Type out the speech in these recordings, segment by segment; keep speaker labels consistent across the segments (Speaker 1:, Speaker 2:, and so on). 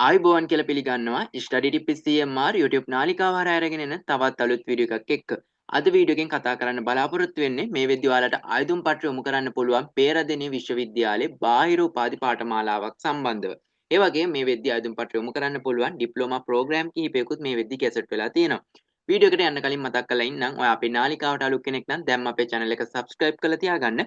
Speaker 1: ආයුබෝවන් කියලා පිළිගන්නවා ස්ටඩි ටිප්ස් CMR YouTube නාලිකාව හරහා අරගෙන එන තවත් අලුත් වීඩියෝ එකක් එක්ක. අද වීඩියෝ එකෙන් කතා කරන්න බලාපොරොත්තු වෙන්නේ මේ වෙද්දී ඔයාලට ආයුධම් පත්‍ර යොමු කරන්න පුළුවන් පේරාදෙණිය විශ්වවිද්‍යාලයේ බාහිර උපාධි පාඨමාලාවක් සම්බන්ධව. ඒ වගේම මේ වෙද්දී ආයුධම් පත්‍ර යොමු කරන්න පුළුවන් ඩිප්ලෝමා ප්‍රෝග්‍රෑම් කිහිපයකුත් මේ වෙද්දී කැසට් වෙලා තියෙනවා. වීඩියෝ එකට යන්න කලින් මතක් කරලා ඉන්නම් ඔයා අපේ නාලිකාවට අලුත් කෙනෙක් නම් දැන් අපේ channel එක subscribe කරලා තියාගන්න.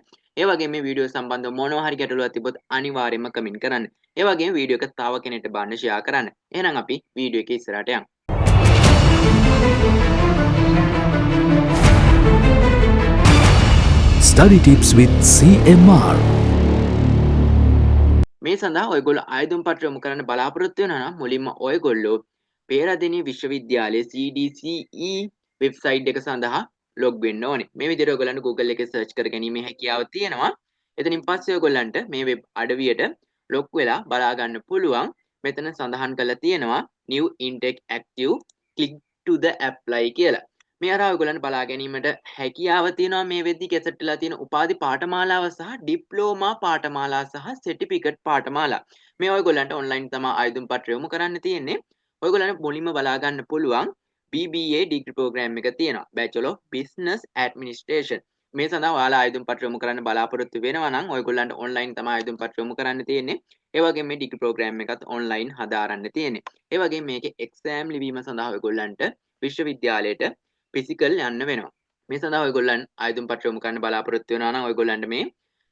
Speaker 1: ඒ වගේම මේ වීඩියෝ සම්බන්ධව මොනවා හරි ගැටලුවක් තිබ්බොත් අනිවාර්යයෙන්ම කමෙන්ට් කරන්න. ඒ වගේම වීඩියෝ එක තව කෙනෙක්ට බලන්න ෂෙයා කරන්න. එහෙනම් අපි වීඩියෝ එකේ ඉස්සරහට යමු.
Speaker 2: Study tips with CMR.
Speaker 1: මේ සඳහා ඔයගොල්ලෝ ආයුධම් පත්‍ර යොමු කරන්න බලාපොරොත්තු වෙනවා නම් මුලින්ම ඔයගොල්ලෝ පේරාදෙණිය විශ්වවිද්‍යාලයේ CDCE වෙබ්සයිට් එක සඳහා ලොග් වෙන්න ඕනේ. මේ විදිහට ඔයගොල්ලන්ට Google එකේ සර්ච් කරගැනීමේ හැකියාව තියෙනවා. එතනින් පස්සේ ඔයගොල්ලන්ට මේ වෙබ් අඩවියට ලොග් වෙලා බලා ගන්න පුළුවන්. මෙතන සඳහන් කරලා තියෙනවා new intake active click to the apply කියලා. මේ අර ඔයගොල්ලන්ට බලා ගැනීමට හැකියාව තියෙනවා මේ වෙද්දි කැසට් වෙලා තියෙන උපාධි පාඨමාලාව සහ ඩිප්ලෝමා පාඨමාලා සහ සර්ටිෆිකේට් පාඨමාලා. මේ ඔයගොල්ලන්ට ඔන්ලයින් තමයි ආයුධම් පත්‍ර යොමු කරන්න තියෙන්නේ. ඔයගොල්ලන්ට මුලින්ම බලා ගන්න පුළුවන් BBA ඩිග්‍රී ප්‍රෝග්‍රෑම් එක තියෙනවා. Bachelor of Business Administration. මේ සඳහා ඔයාලා ආයුධම් පත්‍ර යොමු කරන්න බලාපොරොත්තු වෙනවා නම් ඔයගොල්ලන්ට ඔන්ලයින් තමයි ආයුධම් පත්‍ර යොමු කරන්න තියෙන්නේ. ඒ වගේම මේ ඩිග්‍රී ප්‍රෝග්‍රෑම් එකත් ඔන්ලයින් හදාරන්න තියෙන්නේ. ඒ වගේම මේකේ එක්සෑම් ලිවීම සඳහා ඔයගොල්ලන්ට විශ්වවිද්‍යාලයට ෆිසිකල් යන්න වෙනවා. මේ සඳහා ඔයගොල්ලන් ආයුධම් පත්‍ර යොමු කරන්න බලාපොරොත්තු වෙනවා නම් ඔයගොල්ලන්ට මේ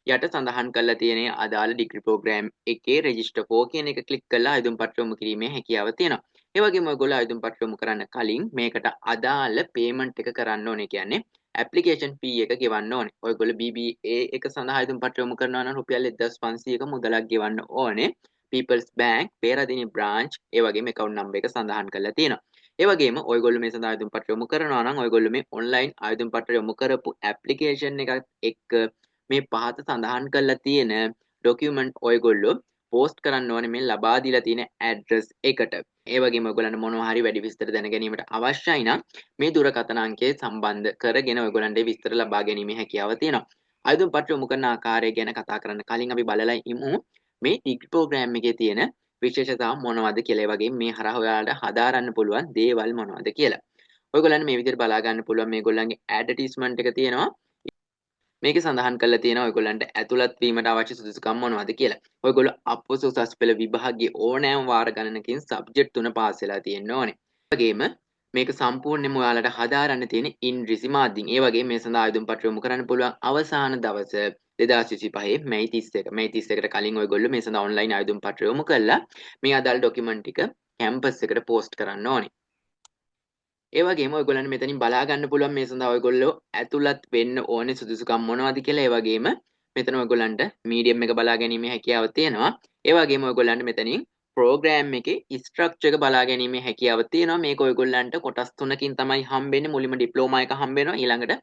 Speaker 1: යට සඳහන් කරලා තියෙන අදාළ ඩිග්‍රී ප්‍රෝග්‍රෑම් එකේ රෙජිස්ටර් for කියන එක ක්ලික් කරලා ආයුධම් පත්‍ර යොමු කිරීමේ හැකියාව තියෙනවා. ඒ වගේම ඔයගොල්ලෝ ආයුධම් පත්‍ර යොමු කරන්න කලින් මේකට අදාළ පේමන්ට් එක කරන්න ඕනේ. කියන්නේ ඇප්ලිකේෂන් fee එක ගෙවන්න ඕනේ. ඔයගොල්ලෝ BBA එක සඳහා ආයුධම් පත්‍ර යොමු කරනවා නම් රුපියල් 1500ක මුදලක් ගෙවන්න ඕනේ. People's Bank පේරාදෙණිය branch ඒ වගේම account number එක සඳහන් කරලා තියෙනවා. ඒ වගේම ඔයගොල්ලෝ මේ සඳහා ආයුධම් පත්‍ර යොමු කරනවා නම් ඔයගොල්ලෝ මේ ඔන්ලයින් ආයුධම් පත්‍ර යොමු කරපු ඇප්ලිකේෂන් එකත් එක්ක මේ පහත සඳහන් කරලා තියෙන ડોකියුමන්ට් ඔයගොල්ලෝ පෝස්ට් කරන්න ඕනේ මේ ලබා දීලා තියෙන ඇඩ්‍රස් එකට. ඒ වගේම ඔයගොල්ලන්ට මොනවා හරි වැඩි විස්තර දැන ගැනීමට අවශ්‍යයි නම් මේ දුරකථන අංකය සම්බන්ධ කරගෙන ඔයගොල්ලන්ට විස්තර ලබා ගැනීමේ හැකියාව තියෙනවා. ආයුධම් පත්‍ර යොමු කරන ආකාරය ගැන කතා කරන්න කලින් අපි බලලා ඉමු මේ ඩිග්‍රී ප්‍රෝග්‍රෑම් එකේ තියෙන විශේෂතා මොනවද කියලා. ඒ වගේම මේ හරහා ඔයාලට හදාරන්න පුළුවන් දේවල් මොනවද කියලා. ඔයගොල්ලන්ට මේ විදිහට බලා ගන්න පුළුවන් මේගොල්ලන්ගේ ඇඩ්වර්ටයිස්මන්ට් එක තියෙනවා. මේක සඳහන් කරලා තියෙනවා ඔයගොල්ලන්ට ඇතුළත් වීමට අවශ්‍ය සුදුසුකම් මොනවද කියලා. ඔයගොල්ලෝ අපොස උසස් පෙළ විභාගයේ ඕනෑම වාර ගණනකින් සබ්ජෙක්ට් 3 පාස් වෙලා තියෙන්න ඕනේ. ඒ වගේම මේක සම්පූර්ණයෙන්ම ඔයාලට හදාරන්න තියෙන ඉංග්‍රීසි මාධ්‍යෙන්. ඒ වගේම මේ සඳහා ආයුධම් පත්‍ර යොමු කරන්න පුළුවන් අවසාන දවස 2025 මැයි 31. මැයි 31ට කලින් ඔයගොල්ලෝ මේ සඳහා ඔන්ලයින් ආයුධම් පත්‍ර යොමු කරලා මේ අදාළ ડોකියුමන්ට් ටික කැම්පස් එකට පෝස්ට් කරන්න ඕනේ. ඒ වගේම ඔයගොල්ලන්ට මෙතනින් බලා ගන්න පුළුවන් මේ සඳහා ඔයගොල්ලෝ ඇතුළත් වෙන්න ඕනේ සුදුසුකම් මොනවද කියලා. ඒ වගේම මෙතන ඔයගොල්ලන්ට මීඩියම් එක බලා ගැනීමේ හැකියාව තියෙනවා. ඒ වගේම ඔයගොල්ලන්ට මෙතනින් ප්‍රෝග්‍රෑම් එකේ ස්ට්‍රක්චර් එක බලා ගැනීමේ හැකියාව තියෙනවා. මේක ඔයගොල්ලන්ට කොටස් 3කින් තමයි හම්බෙන්නේ. මුලින්ම ඩිප්ලෝමා එක හම්බෙනවා. ඊළඟට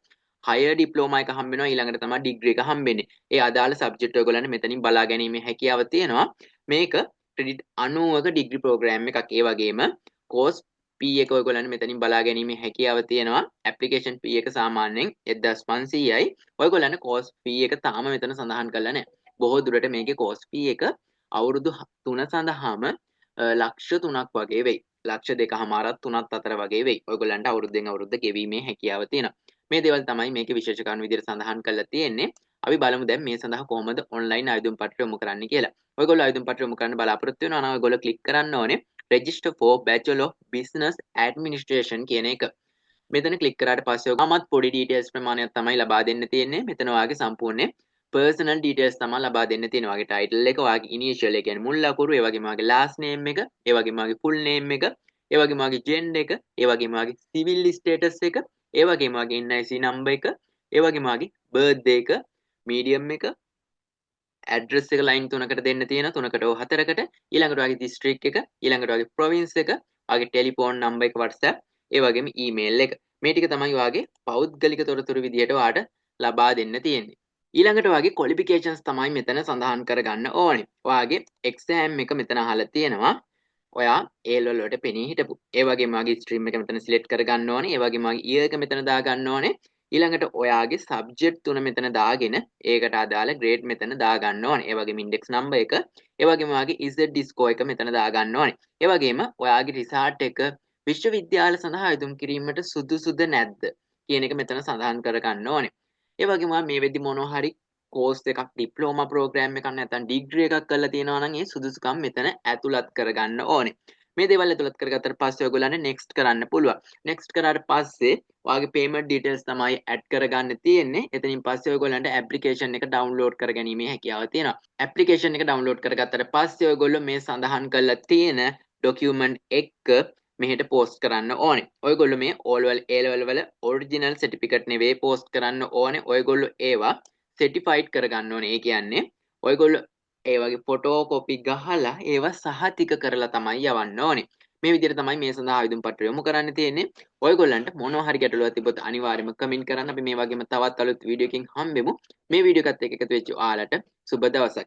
Speaker 1: හයර් ඩිප්ලෝමා එක හම්බෙනවා. ඊළඟට තමයි ඩිග්‍රී එක හම්බෙන්නේ. ඒ අදාළ සබ්ජෙක්ට් ඔයගොල්ලන්ට මෙතනින් බලා ගැනීමේ හැකියාව තියෙනවා. මේක ක්‍රෙඩිට් 90ක ඩිග්‍රී ප්‍රෝග්‍රෑම් එකක්. ඒ වගේම කෝස් P එක ඔයගොල්ලන්ට මෙතනින් බලා ගැනීමේ හැකියාව තියෙනවා. ඇප්ලිකේෂන් fee එක සාමාන්‍යයෙන් 1500යි. ඔයගොල්ලන්ට කෝස් fee එක තාම මෙතන සඳහන් කරලා නැහැ. බොහෝ දුරට මේකේ කෝස් fee එක අවුරුදු 3 සඳහාම ලක්ෂ 3ක් වගේ වෙයි. ලක්ෂ 2කමාරක් 3ක් අතර වගේ වෙයි. ඔයගොල්ලන්ට අවුරුද්දෙන් අවුරුද්ද ගෙවීමේ හැකියාව තියෙනවා. මේ දේවල් තමයි මේකේ විශේෂ කාරණා විදිහට සඳහන් කරලා තියෙන්නේ. අපි බලමු දැන් මේ සඳහා කොහොමද ඔන්ලයින් ආයුධම් පත්‍ර යොමු කරන්න කියලා. ඔයගොල්ලෝ ආයුධම් පත්‍ර යොමු කරන්න බලාපොරොත්තු වෙනවා නම් ඔයගොල්ලෝ ක්ලික් කරන්න ඕනේ register for Bachelor of Business Administration කියන එක. මෙතන ක්ලික් කරාට පස්සේ ඔයාමත් පොඩි details ප්‍රමාණයක් තමයි ලබා දෙන්න තියෙන්නේ. මෙතන ඔයාගේ සම්පූර්ණ personal details තමයි ලබා දෙන්න තියෙන්නේ. ඔයාගේ title එක, ඔයාගේ initial එක කියන්නේ මුල් ලකුරු, ඒ වගේම ඔයාගේ last name එක, ඒ වගේම ඔයාගේ full name එක, ඒ වගේම ඔයාගේ gender එක, ඒ වගේම ඔයාගේ civil status එක, ඒ වගේම ඔයාගේ NIC number එක, ඒ වගේම ඔයාගේ birthday එක, medium එක, ඇඩ්‍රස් එක ලයින් 3කට දෙන්න තියෙන 3කට හෝ 4කට ඊළඟට ඔයාගේ දිස්ත්‍රික්ක එක ඊළඟට ඔයාගේ ප්‍රොවින්ස් එක ඔයාගේ ටෙලිෆෝන් නම්බර් එක WhatsApp ඒ වගේම ඊමේල් එක මේ ටික තමයි ඔයාගේ පෞද්ගලික තොරතුරු විදියට ඔයාට ලබා දෙන්න තියෙන්නේ ඊළඟට ඔයාගේ qualifications තමයි මෙතන සඳහන් කරගන්න ඕනේ ඔයාගේ exam එක මෙතන අහලා තියෙනවා ඔයා A level වලට පෙනී හිටපු ඒ වගේම ඔයාගේ stream එක මෙතන select කරගන්න ඕනේ ඒ වගේම ඔයාගේ year එක මෙතන දාගන්න ඕනේ ඊළඟට ඔයාගේ සබ්ජෙක්ට් තුන මෙතන දාගෙන ඒකට අදාළ ග්‍රේඩ් මෙතන දාගන්න ඕනේ. ඒ වගේම ඉන්ඩෙක්ස් නම්බර් එක, ඒ වගේම ඔයාගේ ඉසඩ් ස්කෝර් එක මෙතන දාගන්න ඕනේ. ඒ වගේම ඔයාගේ රිසල්ට් එක විශ්වවිද්‍යාල සඳහා යොමු කිරීමට සුදුසුද නැද්ද කියන එක මෙතන සඳහන් කරගන්න ඕනේ. ඒ වගේම මේ වෙද්දි මොනවා හරි කෝස් එකක් ඩිප්ලෝමා ප්‍රෝග්‍රෑම් එකක් නැත්නම් ඩිග්‍රී එකක් කරලා තියෙනවා නම් ඒ සුදුසුකම් මෙතන ඇතුළත් කරගන්න ඕනේ. මේ දේවල් ඇතුළත් කරගත්තට පස්සේ ඔයගොල්ලන්ට next කරන්න පුළුවන්. next කරාට පස්සේ ඔයාගේ payment details තමයි add කරගන්න තියෙන්නේ. එතනින් පස්සේ ඔයගොල්ලන්ට application එක download කරගැනීමේ හැකියාව තියෙනවා. application එක download කරගත්තට පස්සේ ඔයගොල්ලෝ මේ සඳහන් කරලා තියෙන document එක මෙහෙට post කරන්න ඕනේ. ඔයගොල්ලෝ මේ A level වල original certificate නෙවෙයි post කරන්න ඕනේ. ඔයගොල්ලෝ ඒවා certified කරගන්න ඕනේ. ඒ කියන්නේ ඔයගොල්ලෝ ඒ වගේ ෆොටෝ කොපි ගහලා ඒවා සහතික කරලා තමයි යවන්න ඕනේ. මේ විදිහට තමයි මේ සඳහා ආයුධම් පත්‍රය යොමු කරන්න තියෙන්නේ. ඔයගොල්ලන්ට මොනවා හරි ගැටලුවක් තිබ්බොත් අනිවාර්යයෙන්ම කමෙන්ට් කරන්න. අපි මේ වගේම තවත් අලුත් වීඩියෝ එකකින් හම්බෙමු. මේ වීඩියෝ එකත් එක්ක එකතු වෙච්ච ඔයාලට සුබ දවසක්.